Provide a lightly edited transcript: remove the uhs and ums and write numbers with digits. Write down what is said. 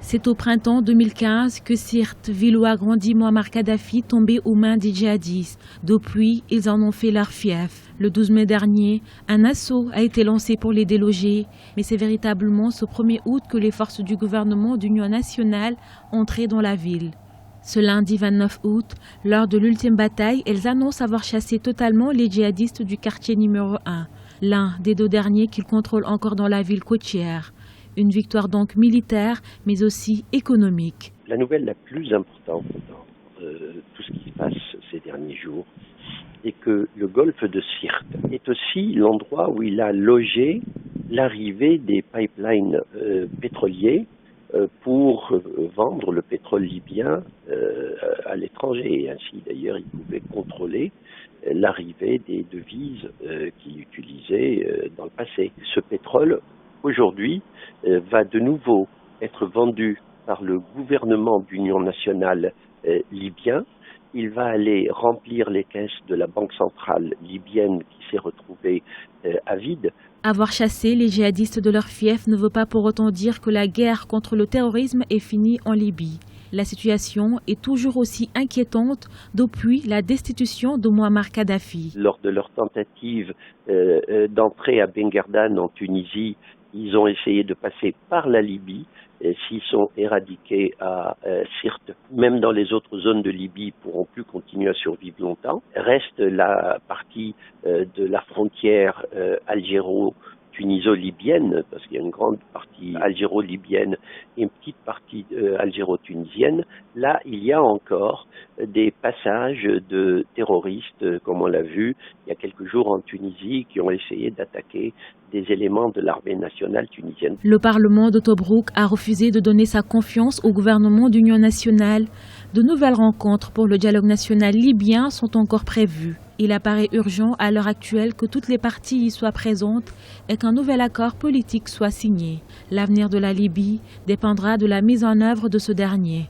C'est au printemps 2015 que Sirte, ville où a grandi Mouammar Kadhafi, tombait aux mains des djihadistes. Depuis, ils en ont fait leur fief. Le 12 mai dernier, un assaut a été lancé pour les déloger, mais c'est véritablement ce 1er août que les forces du gouvernement d'union nationale entraient dans la ville. Ce lundi 29 août, lors de l'ultime bataille, elles annoncent avoir chassé totalement les djihadistes du quartier numéro 1, l'un des 2 derniers qu'ils contrôlent encore dans la ville côtière. Une victoire donc militaire, mais aussi économique. La nouvelle la plus importante dans tout ce qui se passe ces derniers jours est que le golfe de Sirte est aussi l'endroit où il a logé l'arrivée des pipelines pétroliers pour vendre le pétrole libyen à l'étranger. Et ainsi, d'ailleurs, il pouvait contrôler l'arrivée des devises qu'il utilisait dans le passé. Ce pétrole, aujourd'hui, va de nouveau être vendu par le gouvernement d'union nationale libyen. Il va aller remplir les caisses de la banque centrale libyenne qui s'est retrouvée à vide. Avoir chassé les djihadistes de leur fief ne veut pas pour autant dire que la guerre contre le terrorisme est finie en Libye. La situation est toujours aussi inquiétante depuis la destitution de Mouammar Kadhafi. Lors de leur tentative d'entrer à Ben Guerdane en Tunisie, ils ont essayé de passer par la Libye. S'ils sont éradiqués à Sirte, même dans les autres zones de Libye, ils ne pourront plus continuer à survivre longtemps. Reste la partie de la frontière algéro-tuniso-libyenne, parce qu'il y a une grande partie algéro-libyenne et une petite partie algéro-tunisienne. Là, il y a encore des passages de terroristes, comme on l'a vu il y a quelques jours en Tunisie, qui ont essayé d'attaquer des éléments de l'armée nationale tunisienne. Le Parlement de Tobrouk a refusé de donner sa confiance au gouvernement d'union nationale. De nouvelles rencontres pour le dialogue national libyen sont encore prévues. Il apparaît urgent à l'heure actuelle que toutes les parties y soient présentes et qu'un nouvel accord politique soit signé. L'avenir de la Libye dépendra de la mise en œuvre de ce dernier.